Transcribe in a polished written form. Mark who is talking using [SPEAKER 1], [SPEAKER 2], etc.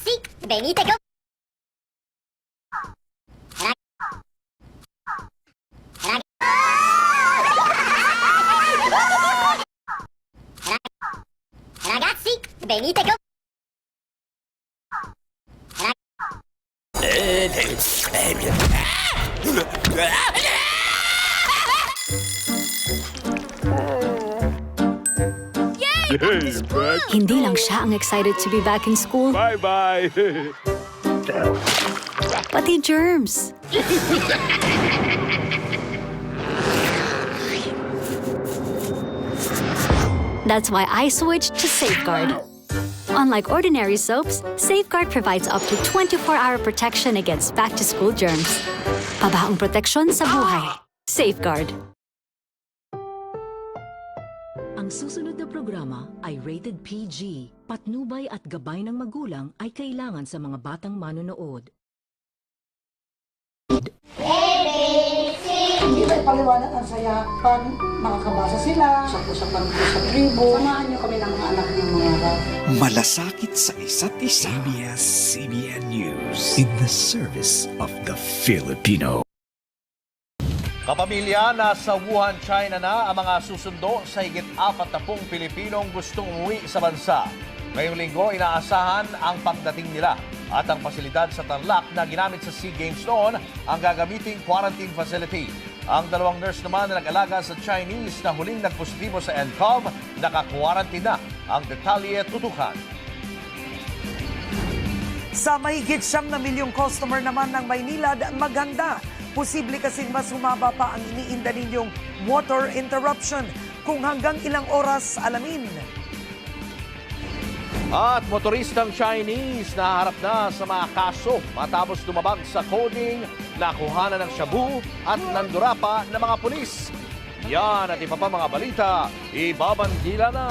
[SPEAKER 1] Ragazzi, venite con... Ragazzi, venite con...
[SPEAKER 2] Hindi lang siya ang excited to be back in school,
[SPEAKER 3] Bye-bye.
[SPEAKER 2] pati germs. That's why I switched to Safeguard. Unlike ordinary soaps, Safeguard provides up to 24-hour protection against back-to-school germs. Pabaong proteksyon sa buhay. Safeguard.
[SPEAKER 4] Ang susunod na programa ay rated PG. Patnubay at gabay ng magulang ay kailangan sa mga batang manonood.
[SPEAKER 5] Hindi ba ipaliwanag ang saya pag makakabasa sila, sapu-sapan ko sa tribo. Samahan niyo kami ng mga anak niyong mga bata.
[SPEAKER 6] Malasakit sa isa't isa. ABS-CBN News in the service of the Filipino.
[SPEAKER 7] Kapamilya, nasa Wuhan, China na ang mga susundo sa higit 40 Pilipinong gustong umuwi sa bansa. Ngayong linggo, inaasahan ang pagdating nila at ang pasilidad sa Tarlac na ginamit sa SEA Games noon ang gagamiting quarantine facility. Ang dalawang nurse naman na nag-alaga sa Chinese na huling nagpositibo sa NCOV, naka-quarantine na. Ang detalye tutukan.
[SPEAKER 8] Sa mahigit 9 na milyong customer naman ng Maynilad, maganda. Posible kasing mas humaba pa ang iniinda ninyong water interruption. Kung hanggang ilang oras, alamin.
[SPEAKER 7] At motoristang Chinese naharap na sa mga kaso matapos lumabag sa coding, nakuhanan ng shabu at nandura pa ng mga pulis. Yan at iba pa mga balita, ibabandila na.